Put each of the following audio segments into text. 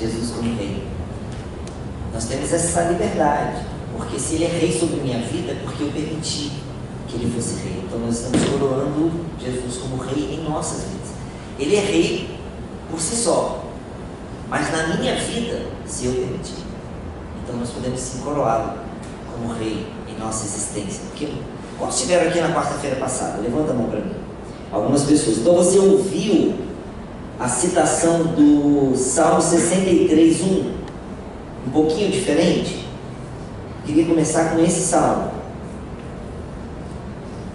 Jesus como rei. Nós temos essa liberdade, porque se ele é rei sobre minha vida, é porque eu permiti que ele fosse rei. Então nós estamos coroando Jesus como rei em nossas vidas. Ele é rei por si só, mas na minha vida, se eu permitir, então nós podemos sim coroá-lo como rei em nossa existência. Porque quantos estiveram aqui na quarta-feira passada? Levanta a mão para mim. Algumas pessoas. Então você ouviu a citação do Salmo 63, 1, um pouquinho diferente? Queria começar com esse salmo.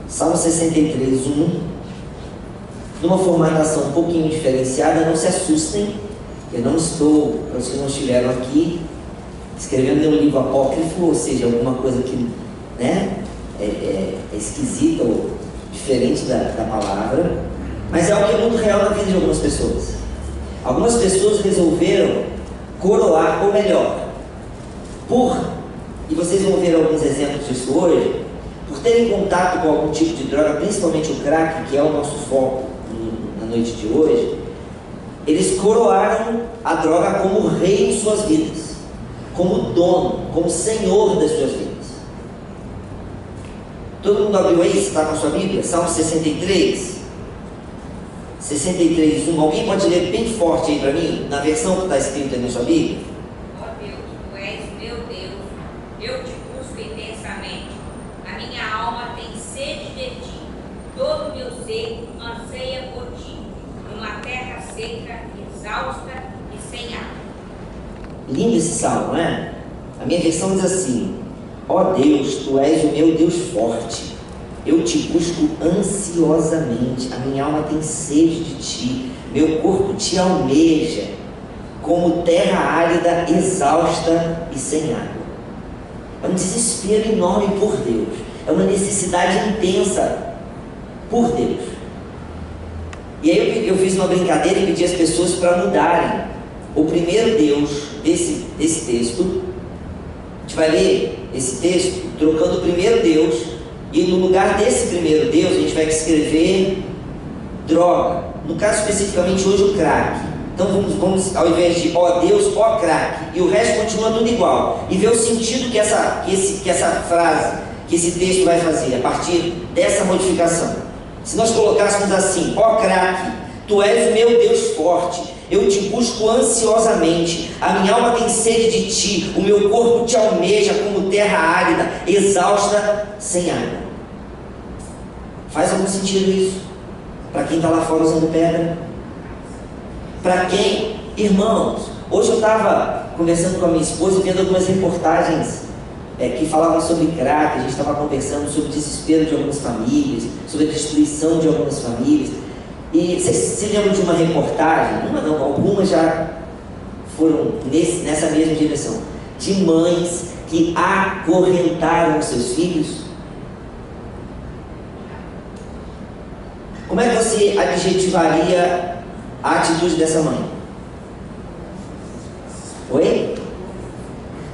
Salmo 63, 1, numa formatação um pouquinho diferenciada. Não se assustem, eu não estou, para os que não estiveram aqui, escrevendo um livro apócrifo, ou seja, alguma coisa que, né, é esquisita ou diferente da palavra, mas é algo que é muito real na vida de algumas pessoas. Algumas pessoas resolveram coroar, ou melhor, e vocês vão ver alguns exemplos disso hoje, por terem contato com algum tipo de droga, principalmente o crack, que é o nosso foco na noite de hoje, eles coroaram a droga como rei em suas vidas, como dono, como senhor das suas vidas. Todo mundo abriu aí? Você está com a sua Bíblia? Salmo 63, 1. Alguém pode ler bem forte aí para mim, na versão que está escrita aí na sua Bíblia? Ó Deus, tu és meu Deus, eu te busco intensamente, a minha alma tem sede de ti, todo o meu ser anseia por ti, numa terra seca, exausta e sem água. Lindo esse salmo, não é? A minha versão diz assim: ó Deus, tu és o meu Deus forte, eu te busco ansiosamente, a minha alma tem sede de ti, meu corpo te almeja, como terra árida, exausta e sem água. É um desespero enorme por Deus, é uma necessidade intensa por Deus. E aí eu fiz uma brincadeira e pedi às pessoas para mudarem o primeiro Deus desse texto. A gente vai ler esse texto trocando o primeiro Deus, e no lugar desse primeiro Deus a gente vai escrever droga, no caso especificamente hoje o crack. Então vamos ao invés de ó Deus, ó crack, e o resto continua tudo igual, e ver o sentido que essa frase, que esse texto vai fazer a partir dessa modificação. Se nós colocássemos assim: ó crack, tu és o meu Deus forte, eu te busco ansiosamente, a minha alma tem sede de ti, o meu corpo te almeja como terra árida, exausta, sem água. Faz algum sentido isso? Para quem está lá fora usando pedra? Para quem? Irmãos, hoje eu estava conversando com a minha esposa e vendo algumas reportagens que falavam sobre crack. A gente estava conversando sobre o desespero de algumas famílias, sobre a destruição de algumas famílias. E vocês se lembram de uma reportagem? Uma não, algumas já foram nessa mesma direção, de mães que acorrentaram seus filhos. Como é que você adjetivaria a atitude dessa mãe? Oi?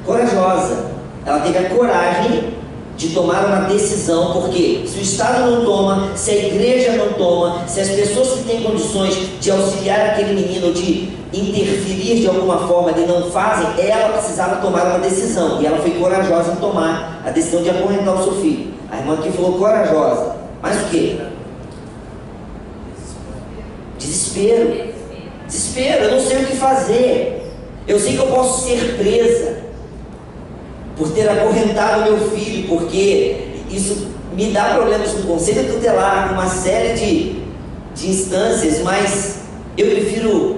Corajosa. Ela teve a coragem de tomar uma decisão, porque se o Estado não toma, se a igreja não toma, se as pessoas que têm condições de auxiliar aquele menino, de interferir de alguma forma, ele não fazem, ela precisava tomar uma decisão, e ela foi corajosa em tomar a decisão de acorrentar o seu filho. A irmã aqui falou corajosa, mas o que? Desespero. Desespero, eu não sei o que fazer, eu sei que eu posso ser presa por ter acorrentado meu filho, porque isso me dá problemas com o conselho tutelar, com uma série de instâncias, mas eu prefiro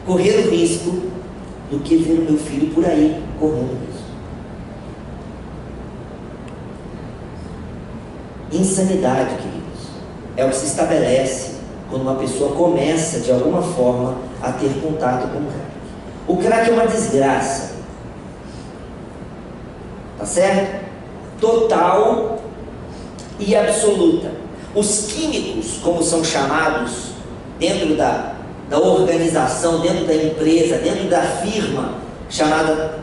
correr o risco do que ver o meu filho por aí correndo risco. Insanidade, queridos, é o que se estabelece quando uma pessoa começa de alguma forma a ter contato com o crack. O crack é uma desgraça. Tá certo? Total e absoluta. Os químicos, como são chamados dentro da organização, dentro da empresa, dentro da firma chamada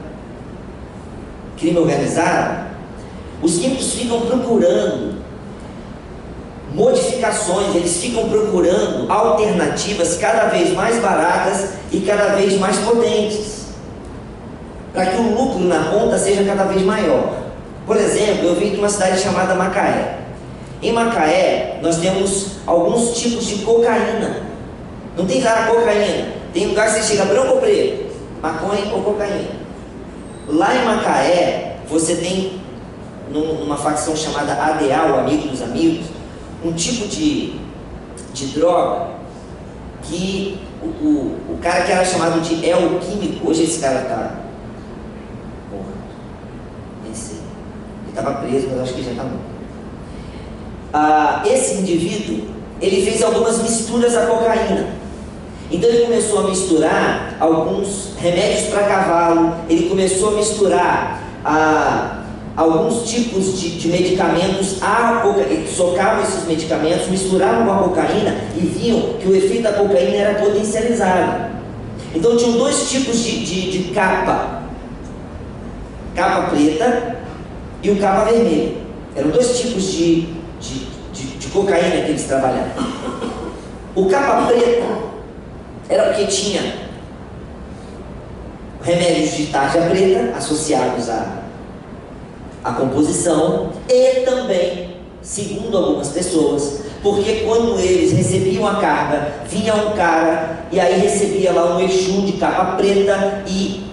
crime organizado, os químicos ficam procurando modificações, eles ficam procurando alternativas cada vez mais baratas e cada vez mais potentes, para que o lucro na ponta seja cada vez maior. Por exemplo, eu vim de uma cidade chamada Macaé. Em Macaé, nós temos alguns tipos de cocaína. Não tem cara cocaína. Tem lugar que você chega branco ou preto, maconha ou cocaína. Lá em Macaé, você tem, numa facção chamada ADA, o Amigo dos Amigos, um tipo de droga que o cara que era chamado de El Químico, hoje esse cara está... Porra, nem sei. Ele estava preso, mas acho que já está morto. Esse indivíduo, ele fez algumas misturas à cocaína. Então ele começou a misturar alguns remédios para cavalo, ele começou a misturar alguns tipos de medicamentos à cocaína. Ele socava esses medicamentos, misturavam com a cocaína e viam que o efeito da cocaína era potencializado. Então tinham dois tipos de capa preta e o capa vermelho. Eram dois tipos de cocaína que eles trabalhavam. O capa preta era porque tinha remédios de tarja preta associados à composição, e também, segundo algumas pessoas, porque quando eles recebiam a carga, vinha um cara e aí recebia lá um Exu de capa preta, e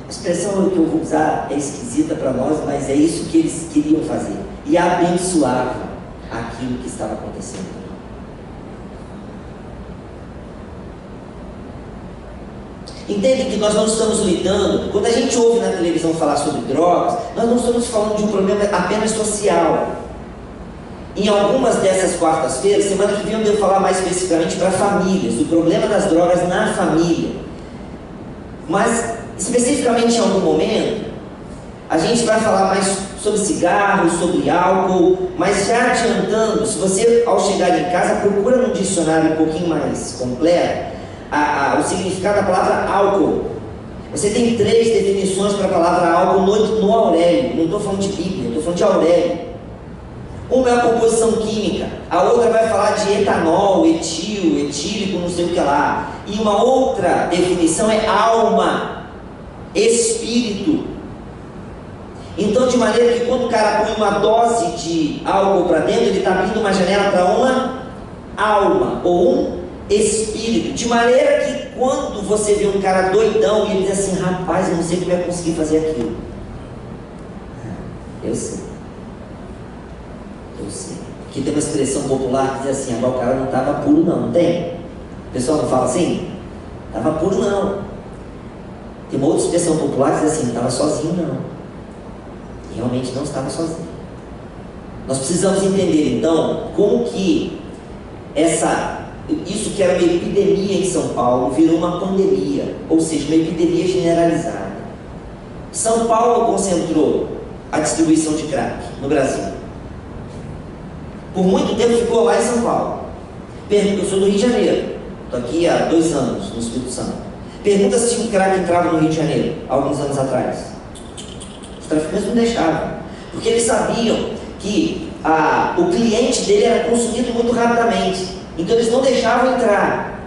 a expressão que eu vou usar é esquisita para nós, mas é isso que eles queriam fazer, e abençoavam aquilo que estava acontecendo. Entende que nós não estamos lidando, quando a gente ouve na televisão falar sobre drogas, nós não estamos falando de um problema apenas social. Em algumas dessas quartas-feiras, semana que vem eu devo falar mais especificamente para famílias, do problema das drogas na família. Mas, especificamente em algum momento, a gente vai falar mais sobre cigarros, sobre álcool, mas já adiantando, se você ao chegar em casa procura num dicionário um pouquinho mais completo, o significado da palavra álcool. Você tem 3 definições para a palavra álcool no Aurélio. Não estou falando de Bíblia, estou falando de Aurélio. Uma é a composição química, a outra vai falar de etanol, etil, etílico, não sei o que lá. E uma outra definição é alma, espírito. Então, de maneira que quando o cara põe uma dose de álcool para dentro, ele está abrindo uma janela para uma alma, ou um espírito, de maneira que quando você vê um cara doidão e ele diz assim, rapaz, eu não sei como é que eu consegui fazer aquilo. Eu sei. Aqui tem uma expressão popular que diz assim, agora o cara não estava puro não tem? O pessoal não fala assim? Estava puro não. Tem uma outra expressão popular que diz assim, não estava sozinho não. E realmente não estava sozinho. Nós precisamos entender então como que isso que era uma epidemia em São Paulo virou uma pandemia, ou seja, uma epidemia generalizada. São Paulo concentrou a distribuição de crack no Brasil. Por muito tempo ficou lá em São Paulo. Eu sou do Rio de Janeiro, estou aqui há 2 anos no Espírito Santo. Pergunta se tinha um crack que entrava no Rio de Janeiro, alguns anos atrás. Os traficantes não deixavam, porque eles sabiam que o cliente dele era consumido muito rapidamente. Então eles não deixavam entrar.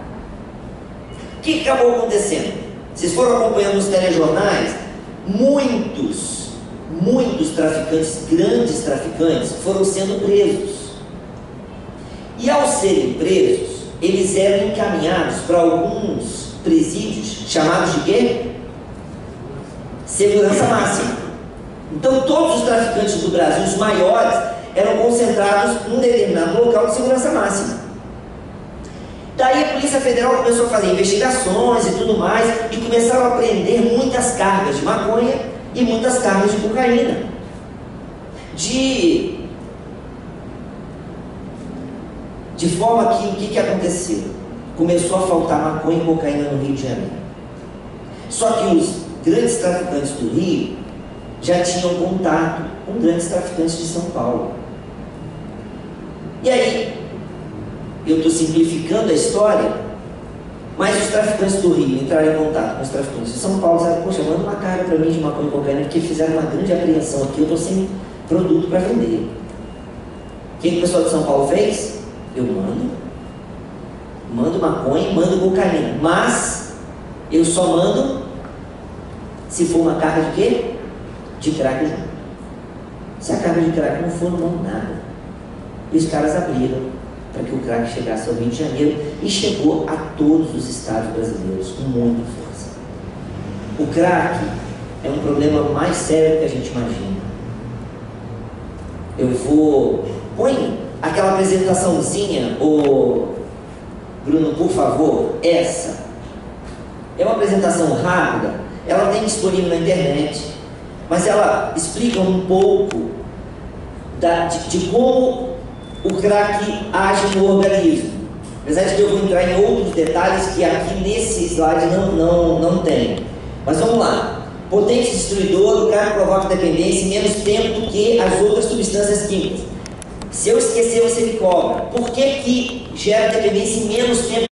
O que acabou acontecendo? Vocês foram acompanhando os telejornais, muitos traficantes, grandes traficantes, foram sendo presos. E ao serem presos, eles eram encaminhados para alguns presídios chamados de quê? Segurança máxima. Então todos os traficantes do Brasil, os maiores, eram concentrados num determinado local de segurança máxima. Daí a Polícia Federal começou a fazer investigações e tudo mais, e começaram a prender muitas cargas de maconha e muitas cargas de cocaína. De forma que, o que aconteceu? Começou a faltar maconha e cocaína no Rio de Janeiro. Só que os grandes traficantes do Rio já tinham contato com grandes traficantes de São Paulo. E aí, eu estou simplificando a história, mas os traficantes do Rio entraram em contato com os traficantes de São Paulo e disseram, poxa, manda uma carga para mim de maconha e cocaína, porque fizeram uma grande apreensão aqui, eu estou sem produto para vender. O que o pessoal de São Paulo fez? Eu mando maconha, mando cocaína, mas eu só mando se for uma carga de quê? De crack junto. Se a carga de crack não for, não mando nada. E os caras abriram para que o crack chegasse ao Rio de Janeiro e chegou a todos os estados brasileiros com muita força. O crack é um problema mais sério do que a gente imagina. Põe aquela apresentaçãozinha, Bruno, por favor, essa. É uma apresentação rápida, ela tem disponível na internet, mas ela explica um pouco de como o crack age no organismo. Apesar de que eu vou entrar em outros detalhes que aqui nesse slide não tem. Mas vamos lá. Potente destruidor, o crack provoca dependência em menos tempo do que as outras substâncias químicas. Se eu esquecer, você me cobra. Por que gera dependência em menos tempo